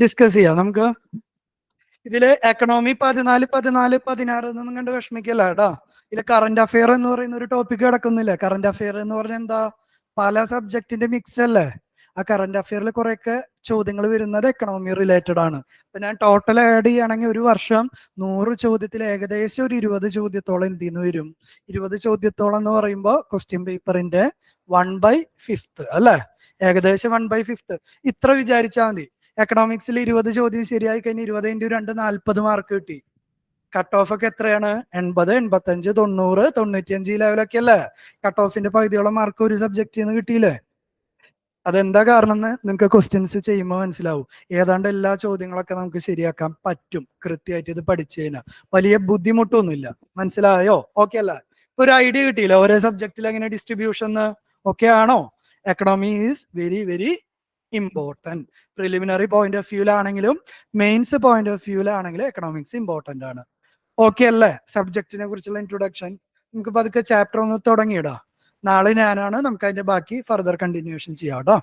Discuss ചെയ്യാം നമുക്ക്. ഇതില് എക്കണോമി 14, 14, 16 എന്നൊന്നും കണ്ട് വിഷമിക്കല്ല കേട്ടോ. ഇതിൽ കറന്റ് അഫെയർ എന്ന് പറയുന്ന ഒരു ടോപ്പിക് കിടക്കുന്നില്ല. കറന്റ് അഫെയർ എന്ന് പറഞ്ഞാൽ എന്താ, പല സബ്ജക്റ്റിന്റെ മിക്സ് അല്ലേ. ആ കറന്റ് അഫെയറിൽ കുറെയൊക്കെ ചോദ്യങ്ങൾ വരുന്നത് എക്കണോമി റിലേറ്റഡ് ആണ്. അപ്പൊ ഞാൻ ടോട്ടൽ ആഡ് ചെയ്യുകയാണെങ്കിൽ ഒരു വർഷം 100 ചോദ്യത്തിൽ ഏകദേശം ഒരു 20 ചോദ്യത്തോളം എന്ത് ചെയ്യുന്നു വരും. 20 ചോദ്യത്തോളം എന്ന് പറയുമ്പോൾ ക്വസ്റ്റ്യൻ പേപ്പറിന്റെ 1/5 അല്ലെ, ഏകദേശം 1/5 ഇത്ര വിചാരിച്ചാൽ മതി. എക്കണോമിക്സിൽ 20 ചോദ്യം ശരിയായി കഴിഞ്ഞ് 20 × 2 40 മാർക്ക് കിട്ടി. കട്ട് ഓഫ് ഒക്കെ എത്രയാണ്? 80, 85, 90, 95 ലെവലൊക്കെ അല്ലേ. കട്ട് ഓഫിന്റെ പകുതിയോളം മാർക്ക് ഒരു സബ്ജക്റ്റിൽ നിന്ന് കിട്ടിയില്ലേ. അതെന്താ കാരണം എന്ന് നിങ്ങൾക്ക് ക്വസ്റ്റ്യൻസ് ചെയ്യുമ്പോൾ മനസ്സിലാവും. ഏതാണ്ട് എല്ലാ ചോദ്യങ്ങളൊക്കെ നമുക്ക് ശരിയാക്കാൻ പറ്റും കൃത്യമായിട്ട് ഇത് പഠിച്ചു കഴിഞ്ഞാൽ. വലിയ ബുദ്ധിമുട്ടൊന്നുമില്ല. മനസ്സിലായോ? ഓക്കെ അല്ല? ഇപ്പൊ ഒരു ഐഡിയ കിട്ടിയില്ല ഓരോ സബ്ജക്റ്റിൽ എങ്ങനെ ഡിസ്ട്രിബ്യൂഷൻ ഓക്കെ ആണോ? Economy is very very important. Preliminary point of വ്യൂലാണെങ്കിലും മെയിൻസ് പോയിന്റ് ഓഫ് വ്യൂലാണെങ്കിലും എക്കണോമിക്സ് ഇമ്പോർട്ടൻ്റ് ആണ്. ഓക്കെ അല്ലേ? സബ്ജക്റ്റിനെ കുറിച്ചുള്ള ഇൻട്രൊഡക്ഷൻ നമുക്ക് പതുക്കെ ചാപ്റ്റർ ഒന്ന് തുടങ്ങിയിടാം. നാളെ ഞാനാണ്, നമുക്ക് അതിന്റെ ബാക്കി ഫർദർ കണ്ടിന്യൂഷൻ ചെയ്യാം കേട്ടോ.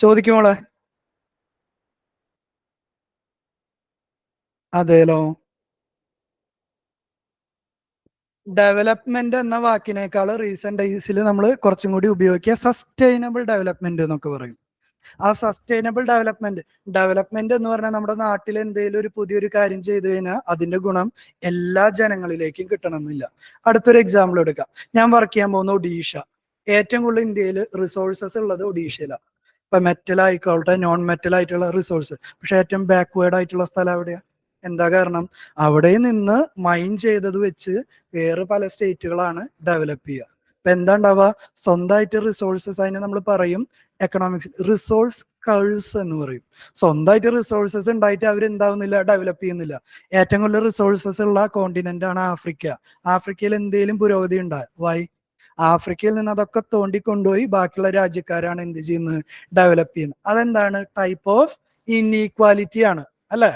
ചോദിക്കുമോളെ? അതേലോ. ഡെവലപ്മെന്റ് എന്ന വാക്കിനേക്കാൾ റീസെന്റ് ഡേയ്സിൽ നമ്മൾ കുറച്ചും കൂടി ഉപയോഗിക്കുക സസ്റ്റൈനബിൾ ഡെവലപ്മെന്റ് എന്നൊക്കെ പറയും. ആ സസ്റ്റൈനബിൾ ഡെവലപ്മെന്റ് എന്ന് പറഞ്ഞാൽ നമ്മുടെ നാട്ടിൽ എന്തെങ്കിലും ഒരു പുതിയൊരു കാര്യം ചെയ്തു കഴിഞ്ഞാൽ അതിന്റെ ഗുണം എല്ലാ ജനങ്ങളിലേക്കും കിട്ടണമെന്നില്ല. അടുത്തൊരു എക്സാമ്പിൾ എടുക്കാം. ഞാൻ വർക്ക് ചെയ്യാൻ പോകുന്ന ഒഡീഷ. ഏറ്റവും കൂടുതൽ ഇന്ത്യയിൽ റിസോഴ്സസ് ഉള്ളത് ഒഡീഷയിലാണ്. ഇപ്പൊ മെറ്റൽ ആയിക്കോട്ടെ, നോൺ മെറ്റൽ ആയിട്ടുള്ള റിസോഴ്സ്. പക്ഷെ ഏറ്റവും ബാക്ക്വേർഡ് ആയിട്ടുള്ള സ്ഥലം എവിടെയാ? എന്താ കാരണം? അവിടെ നിന്ന് മൈൻ ചെയ്തത് വെച്ച് വേറെ പല സ്റ്റേറ്റുകളാണ് ഡെവലപ്പ് ചെയ്യുക. ഇപ്പൊ എന്താ ഉണ്ടാവുക? സ്വന്തമായിട്ട് റിസോഴ്സസ്, അതിനെ നമ്മൾ പറയും എക്കണോമിക്സ് റിസോഴ്സ് കഴ്സ് എന്ന് പറയും. സ്വന്തമായിട്ട് റിസോഴ്സസ് ഉണ്ടായിട്ട് അവരെന്താവുന്നില്ല, ഡെവലപ്പ് ചെയ്യുന്നില്ല. ഏറ്റവും കൂടുതൽ റിസോഴ്സസ് ഉള്ള കോണ്ടിനെന്റ് ആണ് ആഫ്രിക്ക. ആഫ്രിക്കയിൽ എന്തെങ്കിലും പുരോഗതി ഉണ്ടായി? വൈ? ആഫ്രിക്കയിൽ നിന്ന് അതൊക്കെ തോണ്ടിക്കൊണ്ടുപോയി ബാക്കിയുള്ള രാജ്യക്കാരാണ് എന്ത് ചെയ്യുന്നത്, ഡെവലപ്പ് ചെയ്യുന്നത്. അതെന്താണ്? ടൈപ്പ് ഓഫ് ഇൻഈക്വാലിറ്റി ആണ് അല്ലെ.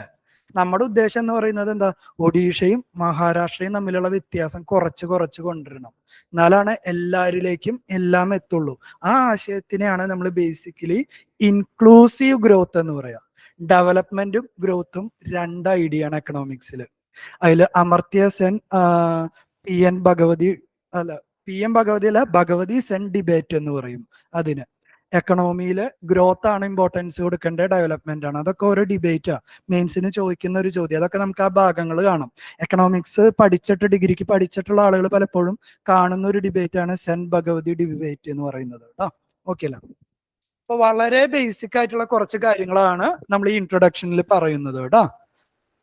നമ്മുടെ ഉദ്ദേശം എന്ന് പറയുന്നത് എന്താ? ഒഡീഷയും മഹാരാഷ്ട്രയും തമ്മിലുള്ള വ്യത്യാസം കുറച്ച് കുറച്ച് കൊണ്ടുവരണം. എന്നാലാണ് എല്ലാവരിലേക്കും എല്ലാം എത്തുള്ളൂ. ആ ആശയത്തിനെയാണ് നമ്മൾ ബേസിക്കലി ഇൻക്ലൂസീവ് ഗ്രോത്ത് എന്ന് പറയാ. ഡെവലപ്മെന്റും ഗ്രോത്തും രണ്ട് ഐഡിയ ആണ് എക്കണോമിക്സിൽ. അതിൽ അമർത്യ സെൻ PM ഭഗവതി അല്ല, ഭഗവതി സെൻ ഡിബേറ്റ് എന്ന് പറയും അതിന്. എക്കണോമിയിൽ ഗ്രോത്ത് ആണ് ഇമ്പോർട്ടൻസ് കൊടുക്കേണ്ടത്, ഡെവലപ്മെന്റ് ആണ്. അതൊക്കെ ഓരോ ഡിബേറ്റാ മെയിൻസിന് ചോദിക്കുന്ന ഒരു ചോദ്യം. അതൊക്കെ നമുക്ക് ആ ഭാഗങ്ങൾ കാണാം. എക്കണോമിക്സ് പഠിച്ചിട്ട് ഡിഗ്രിക്ക് പഠിച്ചിട്ടുള്ള ആളുകൾ പലപ്പോഴും കാണുന്ന ഒരു ഡിബേറ്റ് ആണ് സെൻ ഭഗവതി ഡിബേറ്റ് എന്ന് പറയുന്നത് കേട്ടോ. ഓക്കെ അല്ല? അപ്പൊ വളരെ ബേസിക് ആയിട്ടുള്ള കുറച്ച് കാര്യങ്ങളാണ് നമ്മൾ ഈ ഇൻട്രൊഡക്ഷനിൽ പറയുന്നത് കേട്ടോ.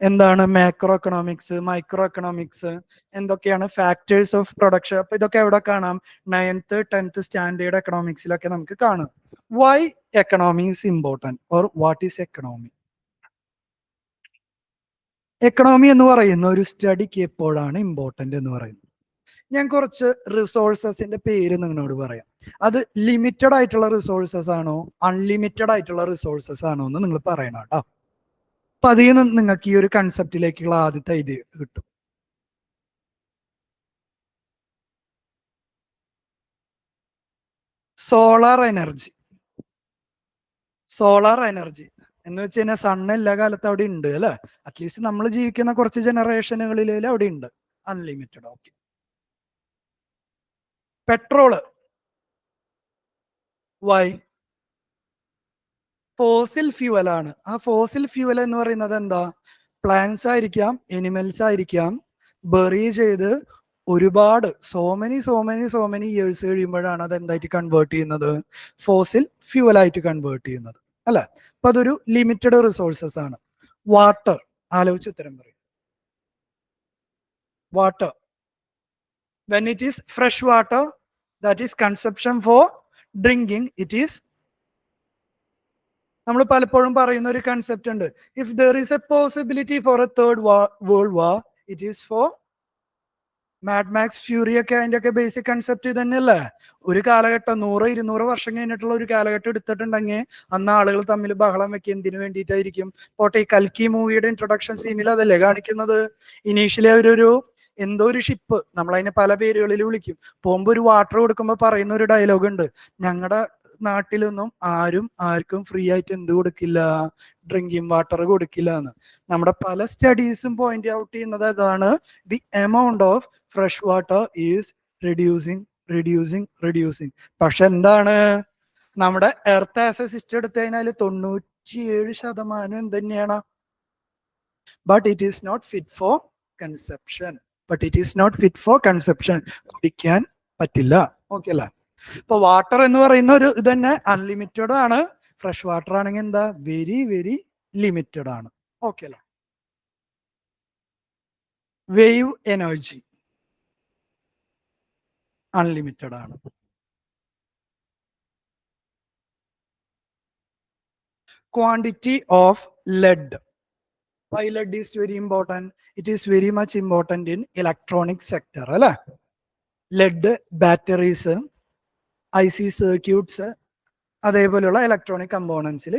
എന്താണ് മാക്രോ എക്കണോമിക്സ്, മൈക്രോ എക്കണോമിക്സ്, എന്തൊക്കെയാണ് ഫാക്ടേഴ്സ് ഓഫ് പ്രൊഡക്ഷൻ. അപ്പൊ ഇതൊക്കെ എവിടെ കാണാം? 9th 10th സ്റ്റാൻഡേർഡ് എക്കണോമിക്സിലൊക്കെ നമുക്ക് കാണാം. Why economy is important or what is economy? Economy എന്ന് പറയുന്ന ഒരു സ്റ്റഡിക്ക് എപ്പോഴാണ് ഇമ്പോർട്ടന്റ് എന്ന് പറയുന്നത്? ഞാൻ കുറച്ച് റിസോഴ്സസിന്റെ പേര് നിങ്ങളോട് പറയാം. അത് ലിമിറ്റഡ് ആയിട്ടുള്ള റിസോഴ്സസ് ആണോ അൺലിമിറ്റഡ് ആയിട്ടുള്ള റിസോഴ്സസ് ആണോ എന്ന് നിങ്ങൾ പറയണം കേട്ടോ. അപ്പൊ അതിൽ നിന്ന് നിങ്ങൾക്ക് ഈ ഒരു കൺസെപ്റ്റിലേക്കുള്ള ആദ്യത്തെ ഐഡിയ കിട്ടും. സോളാർ എനർജി എന്ന് വെച്ച് കഴിഞ്ഞാൽ സണ്ണ് എല്ലാ കാലത്തും അവിടെ ഉണ്ട് അല്ലെ. അറ്റ്ലീസ്റ്റ് നമ്മൾ ജീവിക്കുന്ന കുറച്ച് ജനറേഷനുകളിൽ അവിടെ ഉണ്ട്. Unlimited. Okay. Petrol. Why? Fossil fuel ആണ്. ആ ഫോസിൽ ഫ്യൂവൽ എന്ന് പറയുന്നത് എന്താ? പ്ലാന്റ്സ് ആയിരിക്കാം, എനിമൽസ് ആയിരിക്കാം, ബെറി ചെയ്ത് ഒരുപാട് സോ മെനി ഇയേഴ്സ് കഴിയുമ്പോഴാണ് അത് എന്തായിട്ട് കൺവേർട്ട് ചെയ്യുന്നത്? ഫോസിൽ ഫ്യൂവൽ ആയിട്ട് കൺവേർട്ട് ചെയ്യുന്നത് അല്ലെ. അപ്പൊ അതൊരു ലിമിറ്റഡ് റിസോഴ്സസ് ആണ്. വാട്ടർ, ആലോചിച്ച് ഉത്തരം പറയും. Water, when it is fresh water, that is consumption for drinking, it is, നമ്മൾ പലപ്പോഴും പറയുന്ന ഒരു കൺസെപ്റ്റ് ഉണ്ട്, if there is a possibility for a third world war, it is for Mad Max Fury. ഒക്കെ അതിന്റെ ഒക്കെ ബേസിക് കൺസെപ്റ്റ് തന്നെയല്ലേ. ഒരു കാലഘട്ടം 100-200 വർഷം കഴിഞ്ഞിട്ടുള്ള ഒരു കാലഘട്ടം എടുത്തിട്ടുണ്ടെങ്കിൽ അന്ന് ആളുകൾ തമ്മിൽ ബഹളം വെക്കുക എന്തിനു വേണ്ടിയിട്ടായിരിക്കും? പോട്ടെ, ഈ കൽക്കി മൂവിയുടെ ഇൻട്രൊഡക്ഷൻ സീനിൽ അതല്ലേ കാണിക്കുന്നത്? ഇനീഷ്യലി അവരൊരു എന്തോ ഒരു ഷിപ്പ്, നമ്മളതിനെ പല പേരുകളിൽ വിളിക്കും, പോകുമ്പോൾ ഒരു വാട്ടർ കൊടുക്കുമ്പോൾ പറയുന്ന ഒരു ഡയലോഗ് ഉണ്ട്, ഞങ്ങളുടെ നാട്ടിലൊന്നും ആരും ആർക്കും ഫ്രീ ആയിട്ട് എന്ത് കൊടുക്കില്ല, ഡ്രിങ്കിങ് വാട്ടർ കൊടുക്കില്ല എന്ന്. നമ്മുടെ പല സ്റ്റഡീസും പോയിന്റ് ഔട്ട് ചെയ്യുന്നത് അതാണ്, the amount of fresh water is reducing. പക്ഷെ എന്താണ്, നമ്മുടെ എർത്ത് ആസ് എ സിസ്റ്റം എടുത്തു കഴിഞ്ഞാൽ 97% എന്ത് തന്നെയാണ്, but it is not fit for conception. കുടിക്കാൻ പറ്റില്ല. ഓക്കെ അല്ലേ? ഇപ്പൊ വാട്ടർ എന്ന് പറയുന്ന ഒരു ഇത് തന്നെ അൺലിമിറ്റഡ് ആണ്. ഫ്രഷ് വാട്ടർ ആണെങ്കിൽ എന്താ, വെരി വെരി ലിമിറ്റഡ് ആണ്. ഓക്കെ അല്ലേ? വേവ് എനർജി അൺലിമിറ്റഡ് ആണ്. Quantity of lead. Why lead is very important? It is very much important in electronic sector. അല്ലേ? lead ബാറ്ററീസ്, IC സർക്യൂട്ട്സ്, അതേപോലെയുള്ള ഇലക്ട്രോണിക് കമ്പോണൻസിൽ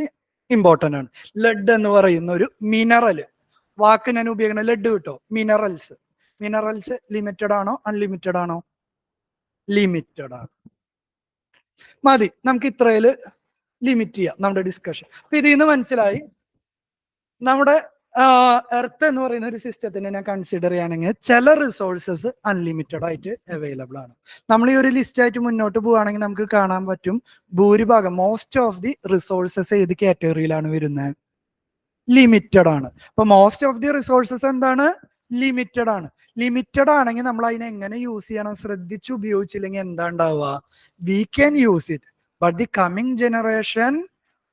ഇമ്പോർട്ടൻ്റ് ആണ്. Lead എന്ന് പറയുന്ന ഒരു മിനറൽ, വാക്ക് ഞാൻ ഉപയോഗിക്കുന്ന ലെഡ് കിട്ടോ, മിനറൽസ് ലിമിറ്റഡ് ആണോ അൺലിമിറ്റഡ് ആണോ? ലിമിറ്റഡ് ആണ്. മതി, നമുക്ക് ഇത്രയില് ലിമിറ്റ് ചെയ്യാം നമ്മുടെ ഡിസ്കഷൻ. അപ്പൊ ഇതിൽ നിന്ന് മനസ്സിലായി, നമ്മുടെ എർത്ത് എന്ന് പറയുന്ന ഒരു സിസ്റ്റത്തിനെ ഞാൻ കൺസിഡർ ചെയ്യുകയാണെങ്കിൽ ചില റിസോഴ്സസ് അൺലിമിറ്റഡ് ആയിട്ട് അവൈലബിൾ ആണ്. നമ്മൾ ഈ ഒരു ലിസ്റ്റ് ആയിട്ട് മുന്നോട്ട് പോവുകയാണെങ്കിൽ നമുക്ക് കാണാൻ പറ്റും, ഭൂരിഭാഗം മോസ്റ്റ് ഓഫ് ദി റിസോഴ്സസ് ഏത് കാറ്റഗറിയിലാണ് വരുന്നത്? ലിമിറ്റഡ് ആണ്. അപ്പൊ മോസ്റ്റ് ഓഫ് ദി റിസോഴ്സസ് എന്താണ്? ലിമിറ്റഡ് ആണ്. ലിമിറ്റഡ് ആണെങ്കിൽ നമ്മൾ അതിനെ എങ്ങനെ യൂസ് ചെയ്യണം? ശ്രദ്ധിച്ച് ഉപയോഗിച്ചില്ലെങ്കിൽ എന്താ ഉണ്ടാവുക? We can use it, but the coming generation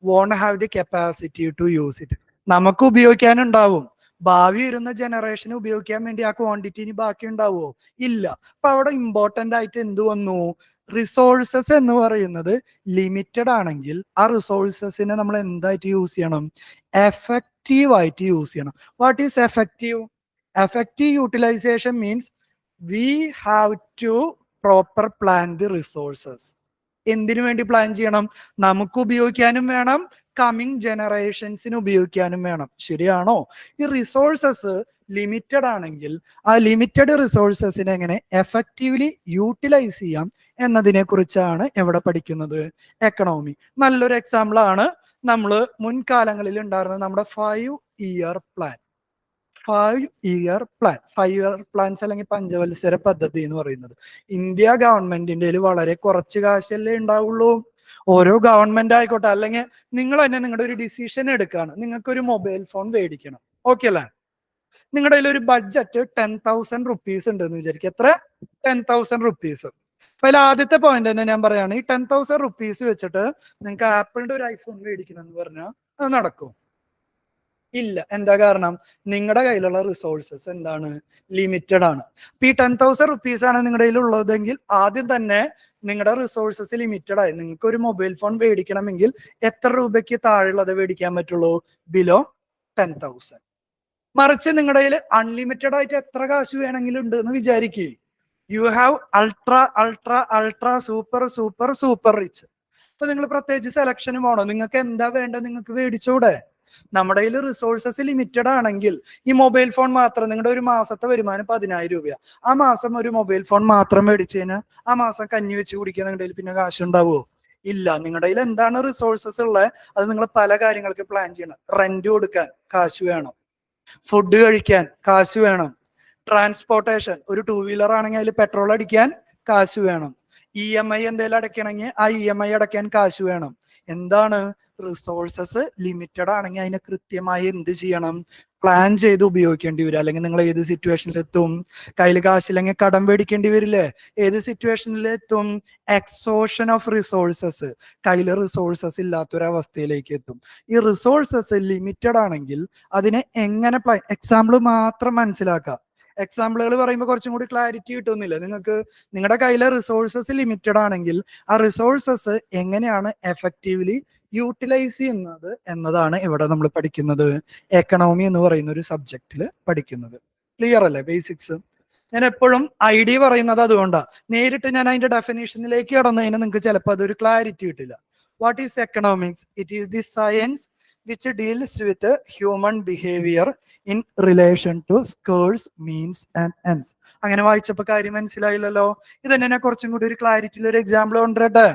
won't have the capacity to use it. നമുക്ക് ഉപയോഗിക്കാനുണ്ടാവും, ഭാവി വരുന്ന ജനറേഷന് ഉപയോഗിക്കാൻ വേണ്ടി ആ ക്വാണ്ടിറ്റി ഇനി ബാക്കി ഉണ്ടാവുമോ? ഇല്ല. അപ്പൊ അവിടെ ഇമ്പോർട്ടന്റ് ആയിട്ട് എന്ത് വന്നു? റിസോഴ്സസ് എന്ന് പറയുന്നത് ലിമിറ്റഡ് ആണെങ്കിൽ ആ റിസോഴ്സസിനെ നമ്മൾ എന്തായിട്ട് യൂസ് ചെയ്യണം? എഫക്റ്റീവ് ആയിട്ട് യൂസ് ചെയ്യണം. What is effective? Effective utilisation means we have to proper plan the resources. എന്തിനു വേണ്ടി പ്ലാൻ ചെയ്യണം? നമുക്ക് ഉപയോഗിക്കാനും വേണം, കമ്മിങ് ജനറേഷൻസിന് ഉപയോഗിക്കാനും വേണം. ശരിയാണോ? ഈ റിസോഴ്സസ് ലിമിറ്റഡ് ആണെങ്കിൽ ആ ലിമിറ്റഡ് റിസോഴ്സസിനെ എങ്ങനെ എഫക്റ്റീവ്ലി യൂട്ടിലൈസ് ചെയ്യാം എന്നതിനെ കുറിച്ചാണ് എവിടെ പഠിക്കുന്നത്? എക്കണോമി. നല്ലൊരു എക്സാമ്പിൾ ആണ് നമ്മൾ മുൻകാലങ്ങളിൽ ഉണ്ടായിരുന്ന നമ്മുടെ 5 ഇയർ പ്ലാൻ. 5 ഇയർ പ്ലാൻസ് അല്ലെങ്കിൽ പഞ്ചവത്സര പദ്ധതി എന്ന് പറയുന്നത് ഇന്ത്യ ഗവൺമെന്റിന്റെ വളരെ കുറച്ച് കാശല്ലേ ഉണ്ടാവുള്ളൂ. ഓരോ ഗവൺമെന്റ് ആയിക്കോട്ടെ, അല്ലെങ്കിൽ നിങ്ങൾ തന്നെ നിങ്ങളുടെ ഒരു ഡിസിഷൻ എടുക്കുകയാണ്, നിങ്ങൾക്കൊരു മൊബൈൽ ഫോൺ മേടിക്കണം. ഓക്കെ അല്ലേ? നിങ്ങളുടെ കയ്യിൽ ഒരു ബഡ്ജറ്റ് 10,000 റുപ്പീസ് ഉണ്ട് എന്ന് വിചാരിക്കും. എത്ര? 10,000 റുപ്പീസ്. അപ്പൊ അതിൽ ആദ്യത്തെ പോയിന്റ് തന്നെ ഞാൻ പറയാണ്, ഈ 10,000 റുപ്പീസ് വെച്ചിട്ട് നിങ്ങൾക്ക് ആപ്പിളിന്റെ ഒരു ഐഫോൺ മേടിക്കണം എന്ന് പറഞ്ഞാൽ അത് നടക്കും? ഇല്ല. എന്താ കാരണം? നിങ്ങളുടെ കയ്യിലുള്ള റിസോഴ്സസ് എന്താണ്? ലിമിറ്റഡ് ആണ്. അപ്പൊ ഈ 10,000 റുപ്പീസ് ആണ് നിങ്ങളുടെ കയ്യിൽ ഉള്ളതെങ്കിൽ ആദ്യം തന്നെ നിങ്ങളുടെ റിസോഴ്സസ് ലിമിറ്റഡ് ആയി. നിങ്ങൾക്ക് ഒരു മൊബൈൽ ഫോൺ മേടിക്കണമെങ്കിൽ എത്ര രൂപയ്ക്ക് താഴെയുള്ളത് മേടിക്കാൻ പറ്റുള്ളൂ? ബിലോ 10,000. മറിച്ച് നിങ്ങളുടെ കയ്യിൽ അൺലിമിറ്റഡ് ആയിട്ട് എത്ര കാശ് വേണമെങ്കിലും ഉണ്ട് എന്ന് വിചാരിക്കുക. You have ultra super rich. അപ്പൊ നിങ്ങൾ പ്രത്യേകിച്ച് സെലക്ഷന് പോകണോ? നിങ്ങൾക്ക് എന്താ വേണ്ടത്? നിങ്ങൾക്ക് മേടിച്ചൂടെ? നമ്മുടെ കയ്യിൽ റിസോഴ്സസ് ലിമിറ്റഡ് ആണെങ്കിൽ ഈ മൊബൈൽ ഫോൺ മാത്രം, നിങ്ങളുടെ ഒരു മാസത്തെ വരുമാനം 10,000 രൂപ, ആ മാസം ഒരു മൊബൈൽ ഫോൺ മാത്രം മേടിച്ചു കഴിഞ്ഞാൽ ആ മാസം കഞ്ഞി വെച്ച് കുടിക്കാൻ നിങ്ങളുടെ കയ്യിൽ പിന്നെ കാശ് ഉണ്ടാവുമോ? ഇല്ല. നിങ്ങളുടെ കയ്യിൽ എന്താണ് റിസോഴ്സസ് ഉള്ളത്? അത് നിങ്ങൾ പല കാര്യങ്ങൾക്ക് പ്ലാൻ ചെയ്യണം. റെന്റ് കൊടുക്കാൻ കാശ് വേണം, ഫുഡ് കഴിക്കാൻ കാശ് വേണം, ട്രാൻസ്പോർട്ടേഷൻ, ഒരു 2 വീലർ ആണെങ്കിൽ അതിൽ പെട്രോൾ അടിക്കാൻ കാശ് വേണം, EMI എന്തെങ്കിലും അടയ്ക്കണമെങ്കിൽ ആ EMI അടയ്ക്കാൻ കാശ് വേണം. എന്താണ്? റിസോഴ്സസ് ലിമിറ്റഡ് ആണെങ്കിൽ അതിനെ കൃത്യമായി എന്ത് ചെയ്യണം? പ്ലാൻ ചെയ്ത് ഉപയോഗിക്കേണ്ടി വരും. അല്ലെങ്കിൽ നിങ്ങൾ ഏത് സിറ്റുവേഷനിലെത്തും? കയ്യിൽ കാശില്ലെങ്കിൽ കടം മേടിക്കേണ്ടി വരില്ലേ? ഏത് സിറ്റുവേഷനിലെത്തും? എക്സോഷൻ ഓഫ് റിസോഴ്സസ്, കയ്യിൽ റിസോഴ്സസ് ഇല്ലാത്തൊരവസ്ഥയിലേക്ക് എത്തും. ഈ റിസോഴ്സസ് ലിമിറ്റഡ് ആണെങ്കിൽ അതിനെ എങ്ങനെ പ്ലാൻ? എക്സാമ്പിൾ മാത്രം മനസ്സിലാക്കാം. എക്സാമ്പിളുകൾ പറയുമ്പോൾ കുറച്ചും കൂടി ക്ലാരിറ്റി കിട്ടുന്നില്ല നിങ്ങൾക്ക്. നിങ്ങളുടെ കയ്യിലെ റിസോഴ്സസ് ലിമിറ്റഡ് ആണെങ്കിൽ ആ റിസോഴ്സസ് എങ്ങനെയാണ് എഫക്റ്റീവ്ലി യൂട്ടിലൈസ് ചെയ്യുന്നത് എന്നതാണ് ഇവിടെ നമ്മൾ പഠിക്കുന്നത്, എക്കണോമി എന്ന് പറയുന്ന ഒരു സബ്ജക്റ്റിൽ പഠിക്കുന്നത്. ക്ലിയർ അല്ലേ? ബേസിക്സ് ഞാൻ എപ്പോഴും ഐഡിയ പറയുന്നത് അതുകൊണ്ടാണ്. നേരിട്ട് ഞാൻ അതിന്റെ ഡെഫിനേഷനിലേക്ക് കടന്നു കഴിഞ്ഞാൽ നിങ്ങൾക്ക് ചിലപ്പോൾ അതൊരു ക്ലാരിറ്റി കിട്ടില്ല. What is economics? It is the science which deals with human behaviour in relation to scarce, means and ends. അങ്ങനെ വായിച്ചപ്പോൾ കാര്യം മനസ്സിലായില്ലല്ലോ. ഇത് തന്നെ കുറച്ചും കൂടി ഒരു ക്ലാരിറ്റിയിൽ ഒരു എക്സാമ്പിൾ കൊണ്ടുവരട്ടെ.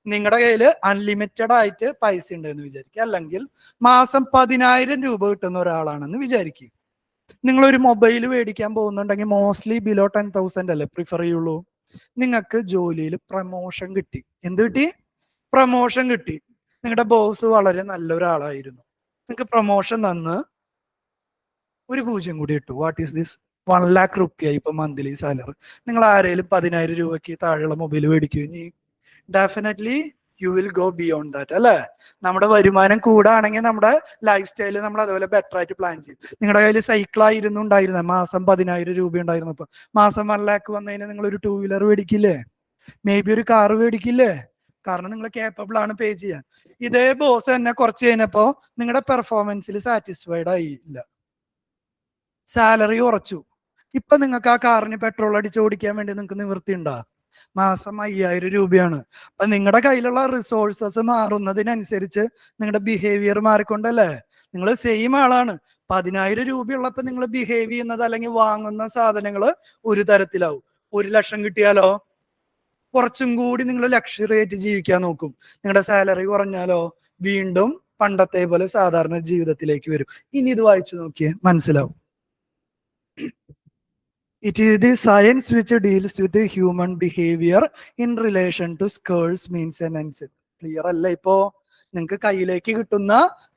നിങ്ങളുടെ കയ്യിൽ അൺലിമിറ്റഡ് ആയിട്ട് പൈസ ഉണ്ടെന്ന് വിചാരിക്കുക, അല്ലെങ്കിൽ മാസം 10,000 രൂപ കിട്ടുന്ന ഒരാളാണെന്ന് വിചാരിക്കുക. നിങ്ങളൊരു മൊബൈൽ മേടിക്കാൻ പോകുന്നുണ്ടെങ്കിൽ മോസ്റ്റ്ലി ബിലോ 10,000 അല്ലേ പ്രിഫർ ചെയ്യുള്ളൂ. നിങ്ങൾക്ക് ജോലിയിൽ പ്രമോഷൻ കിട്ടി. എന്ത് കിട്ടി? പ്രമോഷൻ കിട്ടി. നിങ്ങളുടെ ബോസ് വളരെ നല്ല ഒരാളായിരുന്നു, നിങ്ങൾക്ക് പ്രമോഷൻ തന്ന് ഒരു 0 കൂടി ഇട്ടു. What is this? 1,00,000 റുപ്യ ഇപ്പൊ മന്ത്ലി സാലറി. നിങ്ങൾ ആരെങ്കിലും 10,000 രൂപയ്ക്ക് താഴെയുള്ള മൊബൈൽ മേടിക്കുകയും definitely you will go beyond that, അല്ലെ? നമ്മുടെ വരുമാനം കൂടാണെങ്കിൽ നമ്മുടെ ലൈഫ് സ്റ്റൈല് നമ്മൾ അതുപോലെ ബെറ്റർ ആയിട്ട് പ്ലാൻ ചെയ്യും. നിങ്ങളുടെ കയ്യിൽ സൈക്കിളായിരുന്നു ഉണ്ടായിരുന്നത്, മാസം 10,000 രൂപ ഉണ്ടായിരുന്നു, ഇപ്പൊ മാസം 1,00,000 വന്നതിന് നിങ്ങൾ ഒരു 2 വീലർ മേടിക്കില്ലേ? മേ ബി ഒരു കാർ മേടിക്കില്ലേ? കാരണം നിങ്ങൾ കേപ്പബിൾ ആണ് പേ ചെയ്യാൻ. ഇതേ ബോസ് തന്നെ കുറച്ച് കഴിഞ്ഞപ്പോ നിങ്ങളുടെ പെർഫോമൻസിൽ സാറ്റിസ്ഫൈഡ് ആയില്ല, സാലറി കുറച്ചു. ഇപ്പൊ നിങ്ങൾക്ക് ആ കാറിന് പെട്രോൾ അടിച്ച് ഓടിക്കാൻ വേണ്ടി നിങ്ങൾക്ക് നിവൃത്തി ഉണ്ടോ? മാസം 5,000 രൂപയാണ്. അപ്പൊ നിങ്ങളുടെ കയ്യിലുള്ള റിസോഴ്സസ് മാറുന്നതിനനുസരിച്ച് നിങ്ങളുടെ ബിഹേവിയർ മാറിക്കൊണ്ടല്ലേ? നിങ്ങൾ സെയിം ആളാണ്, 10,000 രൂപയുള്ളപ്പോ നിങ്ങൾ ബിഹേവ് ചെയ്യുന്നത് അല്ലെങ്കിൽ വാങ്ങുന്ന സാധനങ്ങൾ ഒരു തരത്തിലാവും. 1,00,000 കിട്ടിയാലോ കുറച്ചും കൂടി നിങ്ങൾ ലക്ഷറി ആയിട്ട് ജീവിക്കാൻ നോക്കും. നിങ്ങളുടെ സാലറി കുറഞ്ഞാലോ വീണ്ടും പണ്ടത്തെ പോലെ സാധാരണ ജീവിതത്തിലേക്ക് വരും. ഇനി ഇത് വായിച്ചു നോക്കിയേ, മനസ്സിലാവും. It is the science which deals with the human behavior in relation to skills, means and ends. Clear അല്ല? ഇപ്പോ നിങ്ങൾക്ക് കയ്യിലേക്ക് കിട്ടുന്ന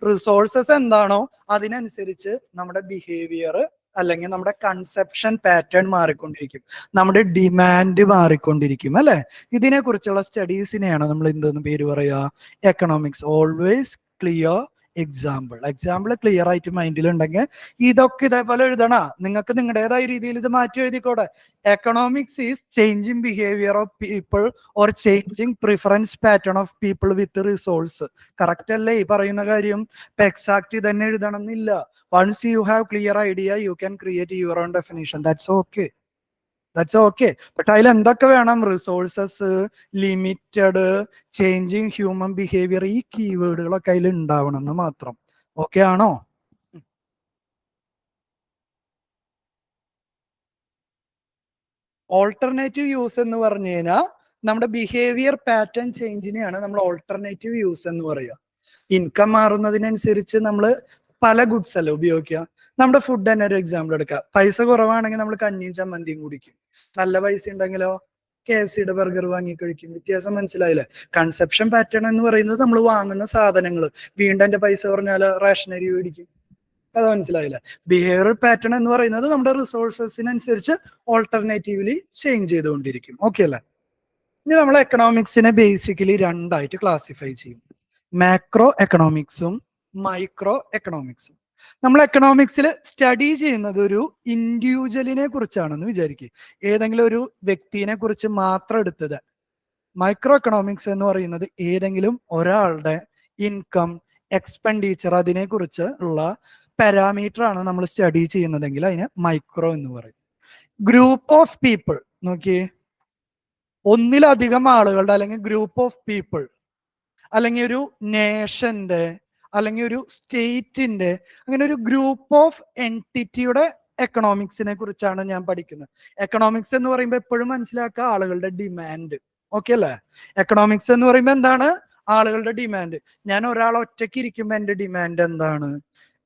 റിസോഴ്സസ് എന്താണോ അതിനനുസരിച്ച് നമ്മുടെ ബിഹേവിയർ അല്ലെങ്കിൽ നമ്മുടെ കൺസെപ്ഷൻ പാറ്റേൺ മാറിക്കൊണ്ടിരിക്കും, നമ്മുടെ ഡിമാൻഡ് മാറിക്കൊണ്ടിരിക്കും, അല്ലെ? ഇതിനെ കുറിച്ചുള്ള സ്റ്റഡീസിനെയാണ് നമ്മൾ എന്തെന്ന് പേര് പറയുക? Economics. Always clear example clear ആയിട്ട് മൈൻഡിൽ ഉണ്ടെങ്കിൽ ഇതൊക്കെ ഇതേപോലെ എഴുതണ. നിങ്ങൾക്ക് നിങ്ങളുടേതായ രീതിയിൽ ഇത് മാറ്റി എഴുതിക്കോടെ. Economics is changing behaviour of people or changing preference pattern of people with resource. Correct അല്ലേ ഈ പറയുന്ന കാര്യം? ഇപ്പൊ എക്സാക്ട് തന്നെ എഴുതണം എന്നില്ല. Once you have clear idea you can create your own definition. That's okay. പക്ഷെ അതിൽ എന്തൊക്കെ വേണം? Resources, limited, changing human behaviour, ഈ കീവേഡുകളൊക്കെ അതിൽ ഉണ്ടാവണം എന്ന് മാത്രം. ഓക്കെ ആണോ? ഓൾട്ടർനേറ്റീവ് യൂസ് എന്ന് പറഞ്ഞു കഴിഞ്ഞാൽ നമ്മുടെ ബിഹേവിയർ പാറ്റേൺ ചേഞ്ചിനെയാണ് നമ്മൾ ഓൾട്ടർനേറ്റീവ് യൂസ് എന്ന് പറയുക. ഇൻകം മാറുന്നതിനനുസരിച്ച് നമ്മൾ പല ഗുഡ്സ് അല്ലേ ഉപയോഗിക്കുക. നമ്മുടെ ഫുഡ് തന്നെ ഒരു എക്സാമ്പിൾ എടുക്കുക. പൈസ കുറവാണെങ്കിൽ നമ്മൾ കഞ്ഞിയും ചമ്മന്തിയും കുടിക്കും. നല്ല പൈസ ഉണ്ടെങ്കിലോ KFCയുടെ ബർഗർ വാങ്ങി കഴിക്കും. വ്യത്യാസം മനസ്സിലായില്ലേ? കൺസെപ്ഷൻ പാറ്റേൺ എന്ന് പറയുന്നത് നമ്മൾ വാങ്ങുന്ന സാധനങ്ങൾ. വീണ്ടും എന്റെ പൈസ കുറഞ്ഞാൽ റേഷനറി മേടിക്കും. അത് മനസ്സിലായില്ല? ബിഹേവിയർ പാറ്റേൺ എന്ന് പറയുന്നത് നമ്മുടെ റിസോഴ്സസിനനുസരിച്ച് ഓൾട്ടർനേറ്റീവ്ലി ചേഞ്ച് ചെയ്തുകൊണ്ടിരിക്കും. ഓക്കെ അല്ലേ? ഇനി നമ്മൾ എക്കണോമിക്സിനെ ബേസിക്കലി രണ്ടായിട്ട് ക്ലാസിഫൈ ചെയ്യും, മാക്രോ എക്കണോമിക്സും മൈക്രോ എക്കണോമിക്സും. നമ്മൾ എക്കണോമിക്സിൽ സ്റ്റഡി ചെയ്യുന്നത് ഒരു ഇൻഡിവിജ്വലിനെ കുറിച്ചാണെന്ന് വിചാരിക്കുക, ഏതെങ്കിലും ഒരു വ്യക്തിനെ കുറിച്ച് മാത്രം എടുത്തത്. മൈക്രോ എക്കണോമിക്സ് എന്ന് പറയുന്നത് ഏതെങ്കിലും ഒരാളുടെ ഇൻകം, എക്സ്പെൻഡിച്ചർ, അതിനെ കുറിച്ച് ഉള്ള പാരാമീറ്റർ ആണ് നമ്മൾ സ്റ്റഡി ചെയ്യുന്നതെങ്കിൽ അതിനെ മൈക്രോ എന്ന് പറയും. ഗ്രൂപ്പ് ഓഫ് പീപ്പിൾ നോക്കിയേ, ഒന്നിലധികം ആളുകളുടെ അല്ലെങ്കിൽ ഗ്രൂപ്പ് ഓഫ് പീപ്പിൾ അല്ലെങ്കിൽ ഒരു നേഷന്റെ അല്ലെങ്കിൽ ഒരു സ്റ്റേറ്റിന്റെ അങ്ങനെ ഒരു ഗ്രൂപ്പ് ഓഫ് എൻറ്റിറ്റിയുടെ എക്കണോമിക്സിനെ കുറിച്ചാണ് ഞാൻ പഠിക്കുന്നത്. എക്കണോമിക്സ് എന്ന് പറയുമ്പോൾ എപ്പോഴും മനസ്സിലാക്കുക ആളുകളുടെ ഡിമാൻഡ്. ഓക്കെ അല്ലേ? എക്കണോമിക്സ് എന്ന് പറയുമ്പോൾ എന്താണ്? ആളുകളുടെ ഡിമാൻഡ്. ഞാൻ ഒരാൾ ഒറ്റയ്ക്ക് ഇരിക്കുമ്പോൾ എൻ്റെ ഡിമാൻഡ് എന്താണ്?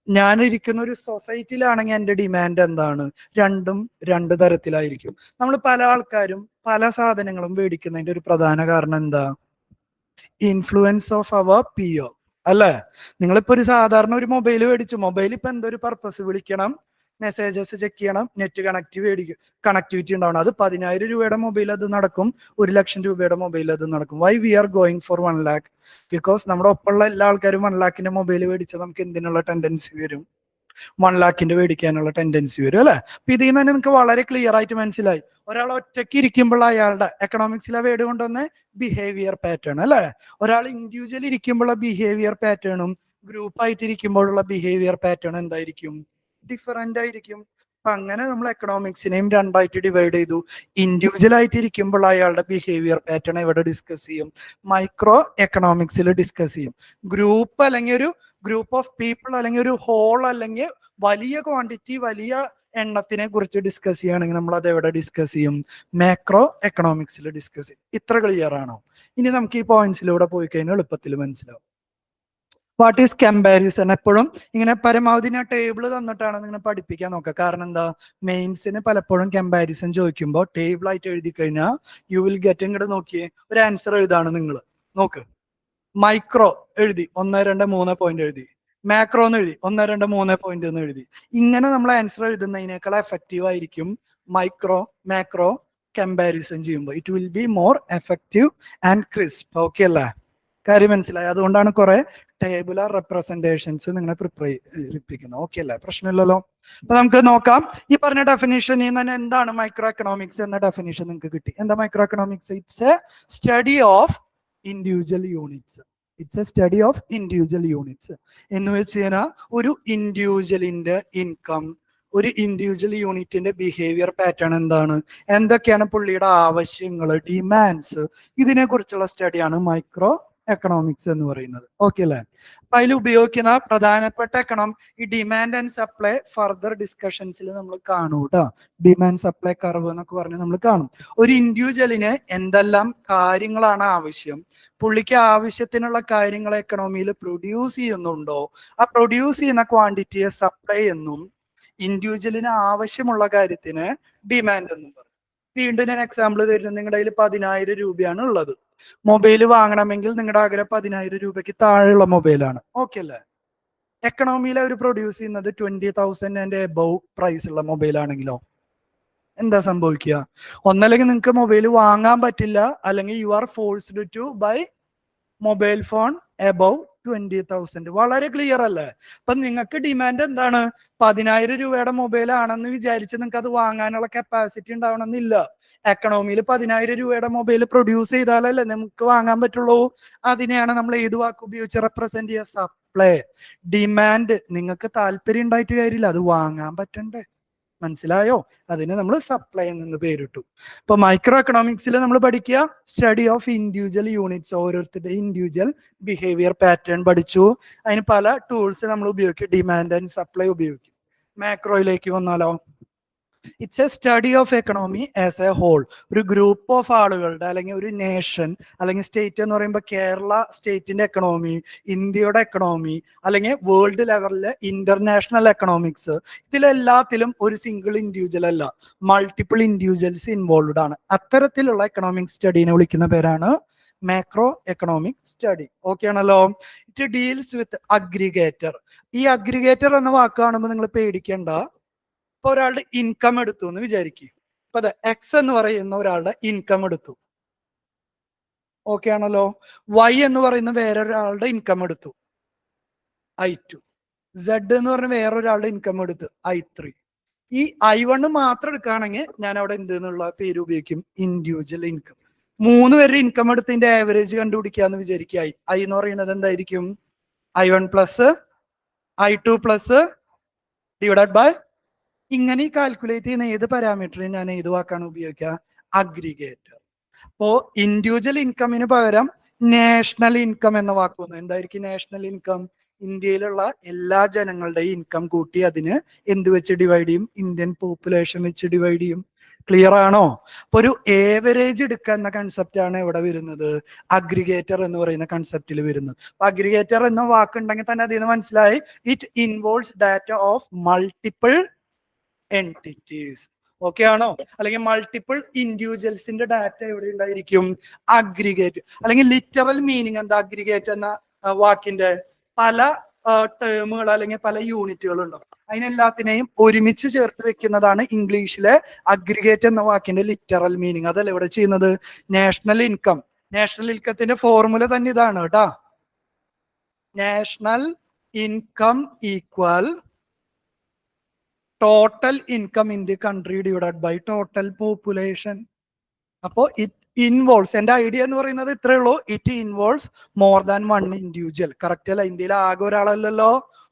ഞാൻ ഇരിക്കുന്ന ഒരു സൊസൈറ്റിയിലാണെങ്കിൽ എൻ്റെ ഡിമാൻഡ് എന്താണ്? രണ്ടും രണ്ട് തരത്തിലായിരിക്കും. നമ്മൾ പല ആൾക്കാരും പല സാധനങ്ങളും മേടിക്കുന്നതിന്റെ ഒരു പ്രധാന കാരണം എന്താ? ഇൻഫ്ലുവൻസ് ഓഫ് അവർ പിയർ, അല്ലേ? നിങ്ങളിപ്പോ ഒരു സാധാരണ ഒരു മൊബൈൽ മേടിച്ചു. മൊബൈൽ ഇപ്പൊ എന്തൊരു പർപ്പസ്? വിളിക്കണം, മെസ്സേജസ് ചെക്ക് ചെയ്യണം, നെറ്റ് കണക്ടിവിറ്റി ഉണ്ടാവണം. അത് 10,000 രൂപയുടെ മൊബൈൽ അത് നടക്കും, 1,00,000 രൂപയുടെ മൊബൈൽ അത് നടക്കും. Why we are going for 1,00,000? Because നമ്മുടെ ഒപ്പമുള്ള എല്ലാ ആൾക്കാരും 1,00,000 മൊബൈൽ മേടിച്ചാൽ നമുക്ക് എന്തിനുള്ള ടെൻഡൻസി വരും? 1,00,000 മേടിക്കാനുള്ള ടെൻഡൻസി വരും, അല്ലെ? അപ്പൊ ഇതിൽ നിന്ന് തന്നെ നിങ്ങൾക്ക് വളരെ ക്ലിയർ ആയിട്ട് മനസ്സിലായി, ഒരാൾ ഒറ്റയ്ക്ക് ഇരിക്കുമ്പോൾ അയാളുടെ എക്കണോമിക്സിലെ വേർഡ് കൊണ്ടുവന്ന ബിഹേവിയർ പാറ്റേൺ, അല്ലെ? ഒരാൾ ഇൻഡിവിജ്വൽ ഇരിക്കുമ്പോഴുള്ള ബിഹേവിയർ പാറ്റേണും ഗ്രൂപ്പ് ആയിട്ട് ഇരിക്കുമ്പോഴുള്ള ബിഹേവിയർ പാറ്റേൺ എന്തായിരിക്കും? ഡിഫറെന്റ് ആയിരിക്കും. അപ്പൊ അങ്ങനെ നമ്മൾ എക്കണോമിക്സിനെയും രണ്ടായിട്ട് ഡിവൈഡ് ചെയ്തു. ഇൻഡിവിജ്വൽ ആയിട്ട് ഇരിക്കുമ്പോൾ അയാളുടെ ബിഹേവിയർ പാറ്റേൺ ഇവിടെ ഡിസ്കസ് ചെയ്യും, മൈക്രോ എക്കണോമിക്സിൽ ഡിസ്കസ് ചെയ്യും. ഗ്രൂപ്പ് അല്ലെങ്കിൽ ഒരു ഗ്രൂപ്പ് ഓഫ് പീപ്പിൾ അല്ലെങ്കിൽ ഒരു ഹോൾ അല്ലെങ്കിൽ വലിയ ക്വാണ്ടിറ്റി, വലിയ എണ്ണത്തിനെ കുറിച്ച് ഡിസ്കസ് ചെയ്യുകയാണെങ്കിൽ നമ്മൾ അത് എവിടെ ഡിസ്കസ് ചെയ്യും? മാക്രോ എക്കണോമിക്സിൽ ഡിസ്കസ് ചെയ്യും. ഇത്ര ക്ലിയർ ആണോ? ഇനി നമുക്ക് ഈ പോയിന്റ്സിലൂടെ പോയി കഴിഞ്ഞാൽ എളുപ്പത്തിൽ മനസ്സിലാവും. What is comparison? എപ്പോഴും ഇങ്ങനെ പരമാവധി ഞാൻ ടേബിൾ തന്നിട്ടാണ് നിങ്ങൾ പഠിപ്പിക്കാൻ നോക്കുക. കാരണം എന്താ, മെയിൻസിന് പലപ്പോഴും കമ്പാരിസൺ ചോദിക്കുമ്പോൾ ടേബിൾ ആയിട്ട് എഴുതി കഴിഞ്ഞാൽ യു വിൽ ഗെറ്റ്. ഇങ്ങോട്ട് നോക്കിയേ, ഒരു ആൻസർ എഴുതാണ് നിങ്ങൾ. നോക്ക്, മൈക്രോ എഴുതി 1, 2, 3 പോയിന്റ് എഴുതി, മാക്രോ എന്ന് എഴുതി 1, 2, 3 പോയിന്റ് എന്ന് എഴുതി. ഇങ്ങനെ നമ്മൾ ആൻസർ എഴുതുന്നതിനേക്കാൾ എഫക്റ്റീവ് ആയിരിക്കും മൈക്രോ മാക്രോ കമ്പാരിസൺ ചെയ്യുമ്പോൾ. It will be more effective and crisp. Okay അല്ലേ? കാര്യം മനസ്സിലായി? അതുകൊണ്ടാണ് കുറെ ടേബുലർ റെപ്രസെന്റേഷൻസ് നിങ്ങളെ പ്രിപ്പയർ ചെയ്യിപ്പിക്കുന്നത്. ഓക്കെ അല്ലേ? പ്രശ്നമില്ലല്ലോ. അപ്പൊ നമുക്ക് നോക്കാം. ഈ പറഞ്ഞ ഡെഫിനിഷൻ തന്നെ എന്താണ് മൈക്രോ എക്കണോമിക്സ് എന്ന ഡെഫിനിഷൻ നിങ്ങൾക്ക് കിട്ടി. എന്താ micro economics? It's a study of individual units. It's a study of individual units എന്ന് വെച്ച് കഴിഞ്ഞാൽ ഒരു ഇൻഡിവിജ്വലിന്റെ ഇൻകം, ഒരു ഇൻഡിവിജ്വൽ യൂണിറ്റിന്റെ ബിഹേവിയർ പാറ്റേൺ എന്താണ്, എന്തൊക്കെയാണ് പുള്ളിയുടെ ആവശ്യങ്ങൾ, ഡിമാൻഡ്സ്, ഇതിനെ കുറിച്ചുള്ള സ്റ്റഡിയാണ് മൈക്രോ എക്കണോമിക്സ് എന്ന് പറയുന്നത്. ഓക്കെ അല്ലേ? അപ്പൊ അതിൽ ഉപയോഗിക്കുന്ന പ്രധാനപ്പെട്ട ഈ ഡിമാൻഡ് ആൻഡ് സപ്ലൈ ഫർദർ ഡിസ്കഷൻസിൽ നമ്മൾ കാണും കേട്ടോ. ഡിമാൻഡ് സപ്ലൈ കർവ് എന്നൊക്കെ പറഞ്ഞ് നമ്മൾ കാണും. ഒരു ഇൻഡിവിജ്വലിന് എന്തെല്ലാം കാര്യങ്ങളാണ് ആവശ്യം, പുള്ളിക്ക് ആവശ്യത്തിനുള്ള കാര്യങ്ങൾ എക്കണോമിയിൽ പ്രൊഡ്യൂസ് ചെയ്യുന്നുണ്ടോ, ആ പ്രൊഡ്യൂസ് ചെയ്യുന്ന ക്വാണ്ടിറ്റിയെ സപ്ലൈ എന്നും ഇൻഡിവിജ്വലിന് ആവശ്യമുള്ള കാര്യത്തിന് ഡിമാൻഡ് എന്നും പറയും. വീണ്ടും ഞാൻ എക്സാമ്പിൾ തരുന്നു. നിങ്ങളുടെ കയ്യിൽ 10,000 രൂപയാണ് ഉള്ളത്. മൊബൈൽ വാങ്ങണമെങ്കിൽ നിങ്ങളുടെ ആഗ്രഹം 10,000 രൂപയ്ക്ക് താഴെയുള്ള മൊബൈലാണ്. ഓക്കെ അല്ലേ? എക്കണോമിയിൽ അവർ പ്രൊഡ്യൂസ് ചെയ്യുന്നത് 20,000 ആൻഡ് എബവ് പ്രൈസ് ഉള്ള മൊബൈൽ ആണെങ്കിലോ എന്താ സംഭവിക്കുക? ഒന്നല്ലെങ്കിൽ നിങ്ങൾക്ക് മൊബൈൽ വാങ്ങാൻ പറ്റില്ല, അല്ലെങ്കിൽ you are forced to buy mobile phone above 20,000. വളരെ ക്ലിയർ അല്ലേ? അപ്പൊ നിങ്ങൾക്ക് ഡിമാൻഡ് എന്താണ്? 10,000 രൂപയുടെ മൊബൈൽ ആണെന്ന് വിചാരിച്ച് നിങ്ങൾക്ക് അത് വാങ്ങാനുള്ള കപ്പാസിറ്റി ഉണ്ടാവണമെന്നില്ല. എക്കണോമിയിൽ 10,000 രൂപയുടെ മൊബൈൽ പ്രൊഡ്യൂസ് ചെയ്താലല്ലേ നമുക്ക് വാങ്ങാൻ പറ്റുള്ളൂ. അതിനെയാണ് നമ്മൾ ഏത് വാക്ക് ഉപയോഗിച്ച് റെപ്രസെന്റ് ചെയ്യുക? സപ്ലൈ. ഡിമാൻഡ് നിങ്ങൾക്ക് താല്പര്യം ഉണ്ടായിട്ട് കാര്യമില്ല, അത് വാങ്ങാൻ പറ്റണ്ടേ? മനസ്സിലായോ? അതിന് നമ്മൾ സപ്ലൈ എന്ന് പേരിട്ടു. ഇപ്പൊ മൈക്രോ എക്കണോമിക്സിൽ നമ്മൾ പഠിക്കുക സ്റ്റഡി ഓഫ് ഇൻഡിവിജ്വൽ യൂണിറ്റ്സ്. ഓരോരുത്തരുടെ ഇൻഡിവിജ്വൽ ബിഹേവിയർ പാറ്റേൺ പഠിച്ചു. അതിന് പല ടൂൾസ് നമ്മൾ ഉപയോഗിക്കും. ഡിമാൻഡ് ആൻഡ് സപ്ലൈ ഉപയോഗിക്കും. മാക്രോയിലേക്ക് വന്നാലോ, it's a study of economy as a whole. ഒരു ഗ്രൂപ്പ് ഓഫ് ആളുകളുടെ, അല്ലെങ്കിൽ ഒരു നേഷൻ, അല്ലെങ്കിൽ സ്റ്റേറ്റ് എന്ന് പറയുമ്പോൾ കേരള സ്റ്റേറ്റിന്റെ എക്കണോമി, ഇന്ത്യയുടെ എക്കണോമി, അല്ലെങ്കിൽ വേൾഡ് ലെവലിലെ ഇന്റർനാഷണൽ എക്കണോമിക്സ്, ഇതിലെല്ലാത്തിലും ഒരു സിംഗിൾ ഇൻഡിവിജ്വൽ അല്ല, മൾട്ടിപ്പിൾ ഇൻഡിവിജ്വൽസ് ഇൻവോൾവ്ഡ് ആണ്. അത്തരത്തിലുള്ള എക്കണോമിക് സ്റ്റഡീനെ വിളിക്കുന്ന പേരാണ് മാക്രോ എക്കണോമിക് സ്റ്റഡി. ഓക്കെ ആണല്ലോ? It deals with aggregator. ഈ അഗ്രിഗേറ്റർ എന്ന വാക്ക് കാണുമ്പോൾ നിങ്ങൾ പേടിക്കേണ്ട. ഇപ്പൊ ഒരാളുടെ ഇൻകം എടുത്തു എന്ന് വിചാരിക്കും. ഇപ്പൊ എക്സ് എന്ന് പറയുന്ന ഒരാളുടെ ഇൻകം എടുത്തു. ഓക്കെ ആണല്ലോ? വൈ എന്ന് പറയുന്ന വേറൊരാളുടെ ഇൻകം എടുത്തു, I2. സെഡ് എന്ന് പറഞ്ഞ വേറൊരാളുടെ ഇൻകം എടുത്ത് I3. ഈ I1 മാത്രം എടുക്കുകയാണെങ്കിൽ ഞാൻ അവിടെ എന്ത് എന്നുള്ള പേര് ഉപയോഗിക്കും? Individual income. 3 പേരുടെ ഇൻകം എടുത്തതിന്റെ ആവറേജ് കണ്ടുപിടിക്കാന്ന് വിചാരിക്കുക. I എന്ന് പറയുന്നത് എന്തായിരിക്കും? I1 plus I2 plus divided by. ഇങ്ങനെ കാൽക്കുലേറ്റ് ചെയ്യുന്ന ഏത് പാരാമീറ്ററും ഞാൻ ഏത് വാക്കാണ് ഉപയോഗിക്കുക? അഗ്രിഗേറ്റർ. അപ്പോ ഇൻഡിവിജ്വൽ ഇൻകമിന് പകരം നാഷണൽ ഇൻകം എന്ന വാക്ക് വന്നു. എന്തായിരിക്കും നാഷണൽ ഇൻകം? ഇന്ത്യയിലുള്ള എല്ലാ ജനങ്ങളുടെയും ഇൻകം കൂട്ടി അതിന് എന്ത് വെച്ച് ഡിവൈഡ് ചെയ്യും? ഇന്ത്യൻ പോപ്പുലേഷൻ വെച്ച് ഡിവൈഡ് ചെയ്യും. ക്ലിയർ ആണോ? അപ്പൊ ഒരു ഏവറേജ് എടുക്കുക എന്ന കൺസെപ്റ്റ് ആണ് ഇവിടെ വരുന്നത്, അഗ്രിഗേറ്റർ എന്ന് പറയുന്ന കൺസെപ്റ്റിൽ വരുന്നത്. അപ്പൊ അഗ്രിഗേറ്റർ എന്ന വാക്ക് ഉണ്ടെങ്കിൽ തന്നെ അതിൽ നിന്ന് മനസ്സിലായി it involves data of multiple entities. Okay ആണോ? അല്ലെങ്കിൽ മൾട്ടിപ്പിൾ ഇൻഡിവിജ്വൽസിന്റെ ഡാറ്റ എവിടെ ഉണ്ടായിരിക്കും? അഗ്രിഗേറ്റ്. അല്ലെങ്കിൽ ലിറ്ററൽ മീനിങ് എന്താ അഗ്രിഗേറ്റ് എന്ന വാക്കിന്റെ? പല ടേമുകൾ അല്ലെങ്കിൽ പല യൂണിറ്റുകൾ ഉണ്ടാവും. അതിനെല്ലാത്തിനെയും ഒരുമിച്ച് ചേർത്ത് വെക്കുന്നതാണ് ഇംഗ്ലീഷിലെ അഗ്രിഗേറ്റ് എന്ന വാക്കിന്റെ ലിറ്ററൽ മീനിങ്. അതല്ല ഇവിടെ ചെയ്യുന്നത്. നാഷണൽ ഇൻകം, നാഷണൽ ഇൻകത്തിന്റെ ഫോർമുല തന്നെ ഇതാണ് കേട്ടാ. National income equal total income in the country divided by total population. അപ്പോ ഇറ്റ് ഇൻവോൾവ്സ്, എന്റെ ഐഡിയ എന്ന് പറയുന്നത് ഇത്രേ ഉള്ളൂ, it involves more than 1 individual. Correct അല്ല? ഇന്ത്യയിൽ ആകെ ഒരാളല്ലല്ലോ,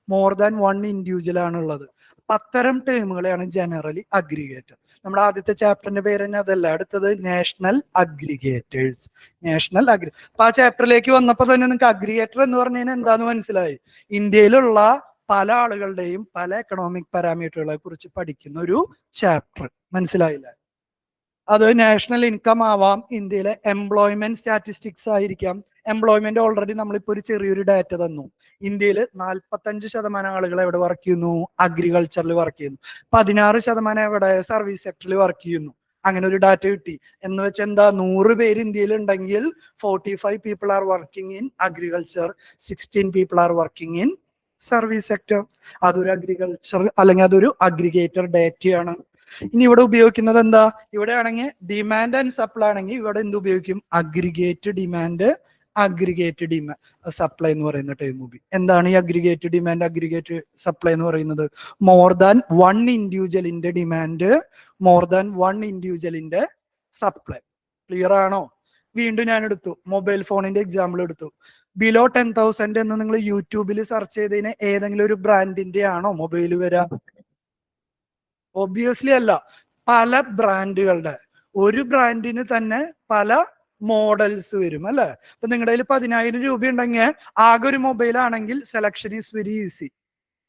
മോർ ദാൻ 1 ഇൻഡിവിജ്വൽ ആണുള്ളത്. അത്തരം ടേമുകളെയാണ് ജനറലി അഗ്രിഗേറ്റർ. നമ്മുടെ ആദ്യത്തെ ചാപ്റ്ററിന്റെ പേര് തന്നെ അതല്ല. അടുത്തത് നാഷണൽ അഗ്രിഗേറ്റേഴ്സ്. നാഷണൽ അപ്പൊ ആ ചാപ്റ്ററിലേക്ക് വന്നപ്പോൾ തന്നെ നിങ്ങൾക്ക് അഗ്രിഗേറ്റർ എന്ന് പറഞ്ഞു കഴിഞ്ഞാൽ എന്താന്ന് മനസ്സിലായി. ഇന്ത്യയിലുള്ള പല ആളുകളുടെയും പല എക്കണോമിക് പാരാമീറ്ററുകളെ കുറിച്ച് പഠിക്കുന്ന ഒരു ചാപ്റ്റർ. മനസ്സിലായില്ല? അത് നാഷണൽ ഇൻകം ആവാം, ഇന്ത്യയിലെ എംപ്ലോയ്മെന്റ് സ്റ്റാറ്റിസ്റ്റിക്സ് ആയിരിക്കാം. എംപ്ലോയ്മെന്റ് ഓൾറെഡി നമ്മളിപ്പോ ഒരു ചെറിയൊരു ഡാറ്റ തന്നു. ഇന്ത്യയിൽ 45% ആളുകൾ എവിടെ വർക്ക് ചെയ്യുന്നു? അഗ്രികൾച്ചറിൽ വർക്ക് ചെയ്യുന്നു. 16% എവിടെ? സർവീസ് സെക്ടറിൽ വർക്ക് ചെയ്യുന്നു. അങ്ങനെ ഒരു ഡാറ്റ കിട്ടി. എന്ന് വെച്ചാൽ എന്താ? 100 പേര് ഇന്ത്യയിൽ ഉണ്ടെങ്കിൽ 45 people are working in agriculture, 16 people are working in service sector. അതൊരു അഗ്രികൾച്ചർ അല്ലെങ്കിൽ അതൊരു അഗ്രിഗേറ്റർ ഡാറ്റയാണ്. ഇനി ഇവിടെ ഉപയോഗിക്കുന്നത് എന്താ? ഇവിടെ ആണെങ്കിൽ ഡിമാൻഡ് ആൻഡ് സപ്ലൈ ആണെങ്കിൽ ഇവിടെ എന്ത് ഉപയോഗിക്കും? അഗ്രിഗേറ്റ് ഡിമാൻഡ്, അഗ്രിഗേറ്റ് സപ്ലൈ എന്ന് പറയുന്ന ടൈം ഉപയോഗിക്കും. എന്താണ് ഈ അഗ്രിഗേറ്റ് ഡിമാൻഡ്, അഗ്രിഗേറ്റ് സപ്ലൈ എന്ന് പറയുന്നത്? മോർ ദാൻ വൺ ഇൻഡിവിജ്വലിന്റെ ഡിമാൻഡ്, മോർ ദാൻ വൺ ഇൻഡിവിജ്വലിന്റെ സപ്ലൈ. ക്ലിയർ ആണോ? വീണ്ടും ഞാൻ എടുത്തു മൊബൈൽ ഫോണിന്റെ എക്സാമ്പിൾ എടുത്തു. ബിലോ 10,000 എന്ന് നിങ്ങൾ യൂട്യൂബിൽ സെർച്ച് ചെയ്തതിന് ഏതെങ്കിലും ഒരു ബ്രാൻഡിന്റെ ആണോ മൊബൈൽ വരാം? ഒബിയസ്ലി അല്ല. പല ബ്രാൻഡുകളുടെ, ഒരു ബ്രാൻഡിന് തന്നെ പല മോഡൽസ് വരും അല്ലെ? അപ്പൊ നിങ്ങളുടെ കയ്യിൽ 10,000 രൂപ ഉണ്ടെങ്കിൽ ആകെ ഒരു മൊബൈൽ ആണെങ്കിൽ സെലക്ഷൻ ഈസ് വെരി ഈസി.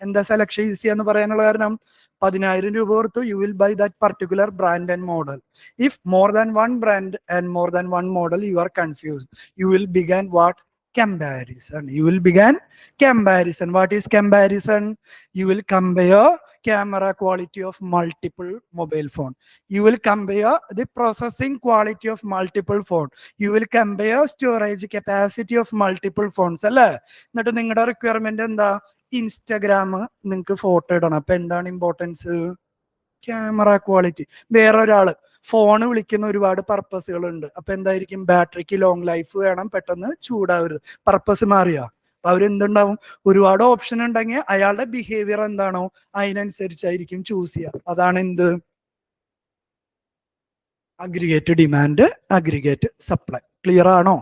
എന്താ സെലക്ഷൻ ഈസി എന്ന് പറയാനുള്ള കാരണം? 10,000 രൂപ കൊടുത്തു, you will buy that particular brand and model. If more than one brand and more than one model you are confused, you will began what? Comparison. You will begin comparison. What is comparison? You will compare camera quality of multiple mobile phone. You will compare the processing quality of multiple phone. You will compare storage capacity of multiple phones. അല്ലേ? എന്നിട്ട് നിങ്ങളുടെ requirement എന്താ? Instagram നിങ്ങൾക്ക് photo ഇടണം. അപ്പൊ എന്താണ് importance? Camera quality. വേറൊരാള് phone വിളിക്കുന്ന ഒരുപാട് പർപ്പസുകൾ ഉണ്ട്. അപ്പൊ എന്തായിരിക്കും? ബാറ്ററിക്ക് ലോങ് ലൈഫ് വേണം, പെട്ടെന്ന് ചൂടാവരുത്. പർപ്പസ് മാറിയ അപ്പൊ അവരെന്തുണ്ടാവും? ഒരുപാട് ഓപ്ഷൻ ഉണ്ടെങ്കിൽ അയാളുടെ ബിഹേവിയർ എന്താണോ അതിനനുസരിച്ചായിരിക്കും ചൂസ് ചെയ്യുക. അതാണ് എന്ത്? Aggregate demand, aggregate supply. Clear ആണോ?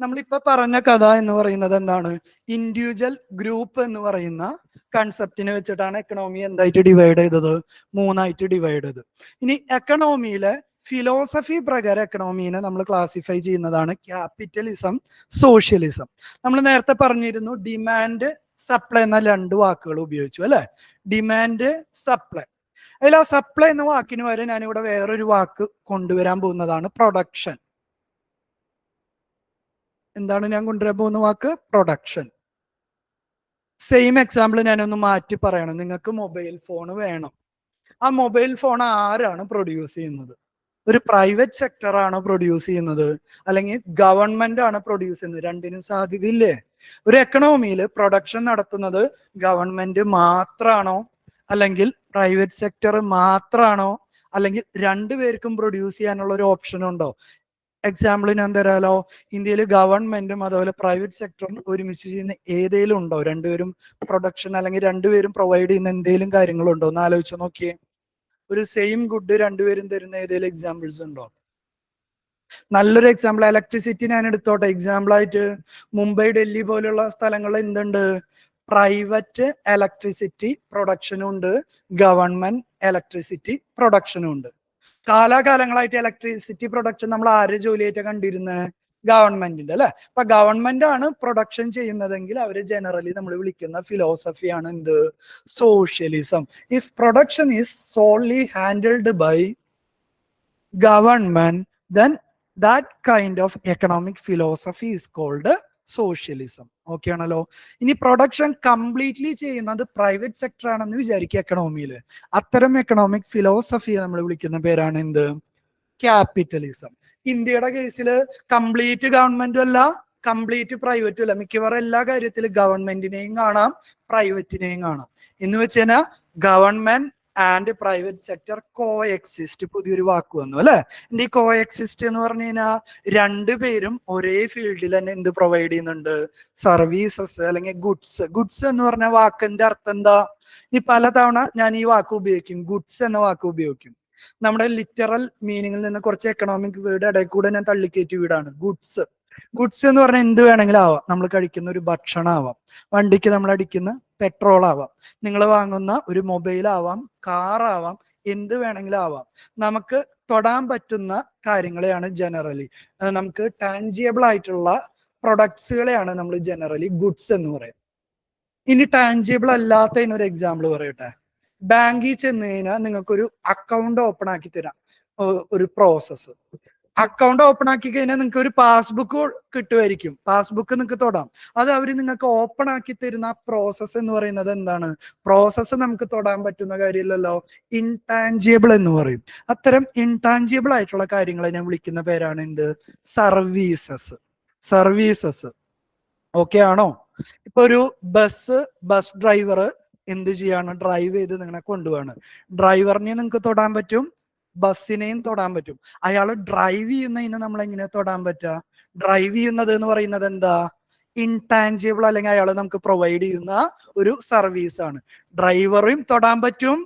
നമ്മളിപ്പോ പറഞ്ഞ കഥ എന്ന് പറയുന്നത് എന്താണ്? ഇൻഡിവിജ്വൽ ഗ്രൂപ്പ് എന്ന് പറയുന്ന കൺസെപ്റ്റിനെ വെച്ചിട്ടാണ് എക്കണോമി എന്തായിട്ട് ഡിവൈഡ് ചെയ്തത്? 3ആയിട്ട് ഡിവൈഡ് ചെയ്ത്. ഇനി എക്കണോമിയിലെ ഫിലോസഫി പ്രകാരം എക്കണോമീനെ നമ്മൾ ക്ലാസിഫൈ ചെയ്യുന്നതാണ് ക്യാപിറ്റലിസം, സോഷ്യലിസം. നമ്മൾ നേരത്തെ പറഞ്ഞിരുന്നു ഡിമാൻഡ്, സപ്ലൈ എന്ന 2 വാക്കുകൾ ഉപയോഗിച്ചു അല്ലെ? Demand, supply. അതിൽ ആ സപ്ലൈ എന്ന വാക്കിന് വരെ ഞാനിവിടെ വേറൊരു വാക്ക് കൊണ്ടുവരാൻ പോകുന്നതാണ് പ്രൊഡക്ഷൻ. എന്താണ് ഞാൻ കൊണ്ടുവരാൻ പോകുന്ന വാക്ക്? പ്രൊഡക്ഷൻ. സെയിം എക്സാമ്പിൾ ഞാനൊന്ന് മാറ്റി പറയണം. നിങ്ങൾക്ക് മൊബൈൽ ഫോൺ വേണം. ആ മൊബൈൽ ഫോൺ ആരാണ് പ്രൊഡ്യൂസ് ചെയ്യുന്നത്? ഒരു പ്രൈവറ്റ് സെക്ടർ ആണോ പ്രൊഡ്യൂസ് ചെയ്യുന്നത്, അല്ലെങ്കിൽ ഗവൺമെന്റ് ആണ് പ്രൊഡ്യൂസ് ചെയ്യുന്നത്? രണ്ടിനും സാധ്യതയില്ലേ? ഒരു എക്കണോമിയിൽ പ്രൊഡക്ഷൻ നടത്തുന്നത് ഗവൺമെന്റ് മാത്രമാണോ, അല്ലെങ്കിൽ പ്രൈവറ്റ് സെക്ടർ മാത്രമാണോ, അല്ലെങ്കിൽ രണ്ടുപേർക്കും പ്രൊഡ്യൂസ് ചെയ്യാനുള്ള ഒരു ഓപ്ഷൻ ഉണ്ടോ? എക്സാമ്പിൾ ഞാൻ തരാലോ. ഇന്ത്യയിൽ ഗവൺമെന്റും അതുപോലെ പ്രൈവറ്റ് സെക്ടറും ഒരുമിച്ച് ചെയ്യുന്ന ഏതെങ്കിലും ഉണ്ടോ? രണ്ടുപേരും പ്രൊഡക്ഷൻ അല്ലെങ്കിൽ രണ്ടുപേരും പ്രൊവൈഡ് ചെയ്യുന്ന എന്തെങ്കിലും കാര്യങ്ങളുണ്ടോ എന്ന് ആലോചിച്ച് നോക്കിയേ. ഒരു സെയിം ഗുഡ് രണ്ടുപേരും തരുന്ന ഏതെങ്കിലും എക്സാമ്പിൾസ് ഉണ്ടോ? നല്ലൊരു എക്സാമ്പിൾ ഇലക്ട്രിസിറ്റി ഞാൻ എടുത്തോട്ടെ. എക്സാമ്പിൾ ആയിട്ട് മുംബൈ, ഡൽഹി പോലുള്ള സ്ഥലങ്ങളിൽ എന്തുണ്ട്? പ്രൈവറ്റ് ഇലക്ട്രിസിറ്റി പ്രൊഡക്ഷനും ഉണ്ട്, ഗവൺമെന്റ് ഇലക്ട്രിസിറ്റി പ്രൊഡക്ഷനും ഉണ്ട്. കാലാകാലങ്ങളായിട്ട് ഇലക്ട്രിസിറ്റി പ്രൊഡക്ഷൻ നമ്മൾ ആരുടെ ജോലിയായിട്ട് കണ്ടിരുന്നത്? ഗവൺമെന്റിന്റെ അല്ലെ? അപ്പൊ ഗവൺമെന്റ് ആണ് പ്രൊഡക്ഷൻ ചെയ്യുന്നതെങ്കിൽ അവര് ജനറലി നമ്മൾ വിളിക്കുന്ന ഫിലോസഫിയാണ് എന്ത്? Socialism. If production is solely handled by government, then that kind of economic philosophy is called socialism. Okay ആണല്ലോ? ഇനി പ്രൊഡക്ഷൻ കംപ്ലീറ്റ്ലി ചെയ്യുന്നത് പ്രൈവറ്റ് സെക്ടർ ആണെന്ന് വിചാരിക്കുക എക്കണോമിയിൽ. അത്തരം എക്കണോമിക് ഫിലോസഫിയെ നമ്മൾ വിളിക്കുന്ന പേരാണ് എന്ത്? ക്യാപിറ്റലിസം. ഇന്ത്യയുടെ കേസിൽ കംപ്ലീറ്റ് ഗവൺമെന്റും അല്ല, കംപ്ലീറ്റ് പ്രൈവറ്റും അല്ല. മിക്കവാറും എല്ലാ കാര്യത്തിലും ഗവൺമെന്റിനെയും കാണാം, പ്രൈവറ്റിനെയും കാണാം. എന്ന് വെച്ച് കഴിഞ്ഞാൽ government and private sector co exist. പുതിയൊരു വാക്ക് വന്നു അല്ലെ? ഈ കോ എക്സിസ്റ്റ് എന്ന് പറഞ്ഞു കഴിഞ്ഞാൽ രണ്ടുപേരും ഒരേ ഫീൽഡിൽ തന്നെ എന്ത് പ്രൊവൈഡ് ചെയ്യുന്നുണ്ട്? സർവീസസ് അല്ലെങ്കിൽ ഗുഡ്സ്. ഗുഡ്സ് എന്ന് പറഞ്ഞ വാക്കിന്റെ അർത്ഥം എന്താ? ഈ പലതവണ ഞാൻ ഈ വാക്ക് ഉപയോഗിക്കും, ഗുഡ്സ് എന്ന വാക്ക് ഉപയോഗിക്കും. നമ്മുടെ ലിറ്ററൽ മീനിങ്ങിൽ നിന്ന് കുറച്ച് എക്കണോമിക് വേർഡ് ഇടയിൽ കൂടെ ഞാൻ തള്ളിക്കയറ്റി വീടാണ് ഗുഡ്സ്. ഗുഡ്സ് എന്ന് പറഞ്ഞാൽ എന്ത് വേണമെങ്കിലും ആവാം. നമ്മൾ കഴിക്കുന്ന ഒരു ഭക്ഷണം ആവാം, വണ്ടിക്ക് നമ്മൾ അടിക്കുന്ന പെട്രോൾ ആവാം, നിങ്ങൾ വാങ്ങുന്ന ഒരു മൊബൈൽ ആവാം, കാർ ആവാം, എന്ത് വേണമെങ്കിലും ആവാം. നമുക്ക് തൊടാൻ പറ്റുന്ന കാര്യങ്ങളെയാണ് ജനറലി നമുക്ക് ടാഞ്ചിയബിൾ ആയിട്ടുള്ള പ്രൊഡക്ട്സുകളെയാണ് നമ്മൾ ജനറലി ഗുഡ്സ് എന്ന് പറയുന്നത്. ഇനി ടാഞ്ചിബിൾ അല്ലാത്തതിനൊരു എക്സാമ്പിൾ പറയട്ടെ. ബാങ്കിൽ ചെന്ന് കഴിഞ്ഞാൽ നിങ്ങൾക്കൊരു അക്കൗണ്ട് ഓപ്പൺ ആക്കി തരാം, ഒരു പ്രോസസ്സ്. അക്കൗണ്ട് ഓപ്പൺ ആക്കി കഴിഞ്ഞാൽ നിങ്ങൾക്ക് ഒരു പാസ്ബുക്ക് കിട്ടുമായിരിക്കും. പാസ്ബുക്ക് നിങ്ങൾക്ക് തൊടാം. അത് അവർ നിങ്ങൾക്ക് ഓപ്പൺ ആക്കി തരുന്ന ആ പ്രോസസ്സ് എന്ന് പറയുന്നത് എന്താണ്? പ്രോസസ്സ് നമുക്ക് തൊടാൻ പറ്റുന്ന കാര്യമില്ലല്ലോ, ഇൻടാഞ്ചിബിൾ എന്ന് പറയും. അത്തരം ഇൻടാഞ്ചിബിൾ ആയിട്ടുള്ള കാര്യങ്ങളെ ഞാൻ വിളിക്കുന്ന പേരാണ് എന്ത്? സർവീസസ്. സർവീസസ്. ഓക്കെ ആണോ? ഇപ്പൊ ഒരു ബസ് ഡ്രൈവർ എന്ത് ചെയ്യാണ്? ഡ്രൈവ് ചെയ്ത് നിങ്ങളെ കൊണ്ടുപോവാണ്. ഡ്രൈവറിനെ നിങ്ങൾക്ക് തൊടാൻ പറ്റും, ബസ്സിനെയും തൊടാൻ പറ്റും. അയാൾ ഡ്രൈവ് ചെയ്യുന്നതിന് നമ്മൾ എങ്ങനെ തൊടാൻ പറ്റുക? ഡ്രൈവ് ചെയ്യുന്നത് എന്ന് പറയുന്നത് എന്താ? ഇൻടാഞ്ചിബിൾ, അല്ലെങ്കിൽ അയാൾ നമുക്ക് പ്രൊവൈഡ് ചെയ്യുന്ന ഒരു സർവീസ് ആണ്. ഡ്രൈവറെയും തൊടാൻ പറ്റും,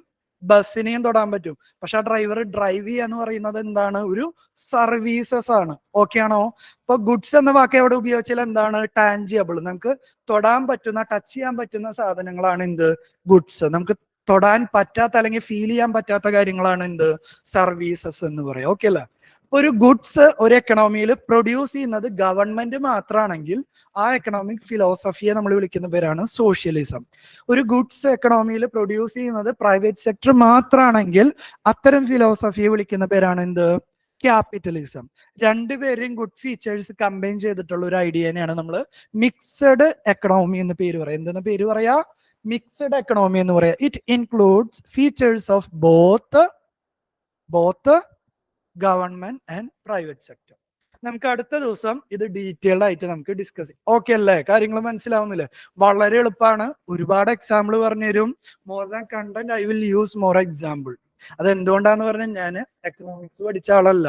ബസ്സിനെയും തൊടാൻ പറ്റും. പക്ഷെ ആ ഡ്രൈവർ ഡ്രൈവ് ചെയ്യാന്ന് പറയുന്നത് എന്താണ്? ഒരു സർവീസസ് ആണ്. ഓക്കെ ആണോ? ഇപ്പൊ ഗുഡ്സ് എന്ന വാക്ക് എവിടെ ഉപയോഗിച്ചാൽ എന്താണ്? ടാഞ്ചിബിൾ, നമുക്ക് തൊടാൻ പറ്റുന്ന, ടച്ച് ചെയ്യാൻ പറ്റുന്ന സാധനങ്ങളാണ് എന്ത്? ഗുഡ്സ്. നമുക്ക് തൊടാൻ പറ്റാത്ത അല്ലെങ്കിൽ ഫീൽ ചെയ്യാൻ പറ്റാത്ത കാര്യങ്ങളാണ് എന്ത്? സർവീസസ് എന്ന് പറയാം. ഓക്കെ അല്ലേ? ഒരു ഗുഡ്സ് ഒരു എക്കണോമിയിൽ പ്രൊഡ്യൂസ് ചെയ്യുന്നത് ഗവൺമെന്റ് മാത്രമാണെങ്കിൽ ആ എക്കണോമിക് ഫിലോസഫിയെ നമ്മൾ വിളിക്കുന്ന പേരാണ് സോഷ്യലിസം. ഒരു ഗുഡ്സ് എക്കണോമിയിൽ പ്രൊഡ്യൂസ് ചെയ്യുന്നത് പ്രൈവറ്റ് സെക്ടർ മാത്രമാണെങ്കിൽ അത്തരം ഫിലോസഫിയെ വിളിക്കുന്ന പേരാണ് എന്ത്? ക്യാപിറ്റലിസം. രണ്ടുപേരെയും ഗുഡ് ഫീച്ചേഴ്സ് കമ്പൈൻ ചെയ്തിട്ടുള്ള ഒരു ഐഡിയനെയാണ് നമ്മൾ മിക്സഡ് എക്കണോമി എന്ന് പേര് പറയാം. എന്തെന്ന് പേര് പറയാ? മിക്സഡ് എക്കണോമി എന്ന് പറയാം. It includes features of both government and private sector. നമുക്ക് അടുത്ത ദിവസം ഇത് ഡീറ്റെയിൽഡ് ആയിട്ട് നമുക്ക് ഡിസ്കസ് ചെയ്യാം. ഓക്കെ അല്ലേ? കാര്യങ്ങൾ മനസ്സിലാവുന്നില്ലേ? വളരെ എളുപ്പമാണ്. ഒരുപാട് എക്സാമ്പിൾ പറഞ്ഞു തരും. More than content I will use more example. അത് എന്തുകൊണ്ടാന്ന് പറഞ്ഞാൽ ഞാൻ എക്കണോമിക്സ് പഠിച്ച ആളല്ല.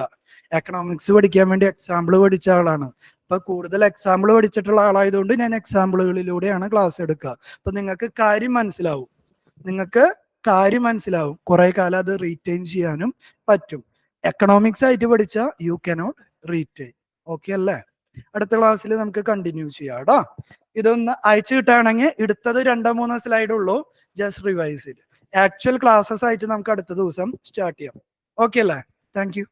എക്കണോമിക്സ് പഠിക്കാൻ വേണ്ടി എക്സാമ്പിൾ പഠിച്ച ആളാണ്. അപ്പൊ കൂടുതൽ എക്സാമ്പിൾ പഠിച്ചിട്ടുള്ള ആളായതുകൊണ്ട് ഞാൻ എക്സാമ്പിളുകളിലൂടെയാണ് ക്ലാസ് എടുക്കുക. അപ്പൊ നിങ്ങൾക്ക് കാര്യം മനസ്സിലാവും. കുറെ കാലം അത് റീറ്റെയിൻ ചെയ്യാനും പറ്റും. എക്കണോമിക്സ് ആയിട്ട് പഠിച്ചാൽ യു കനോട്ട് റീറ്റെയിൻ. ഓക്കെ അല്ലേ? അടുത്ത ക്ലാസ്സിൽ നമുക്ക് കണ്ടിന്യൂ ചെയ്യാം കേട്ടോ. ഇതൊന്ന് അയച്ചു കിട്ടുകയാണെങ്കിൽ എടുത്തത് 2-3 സ്ലൈഡ് ഉള്ളൂ. ജസ്റ്റ് റിവൈസ് ചെയ്ത് ആക്ച്വൽ ക്ലാസ്സസ് ആയിട്ട് നമുക്ക് അടുത്ത ദിവസം സ്റ്റാർട്ട് ചെയ്യാം. ഓക്കെ അല്ലേ? Thank you.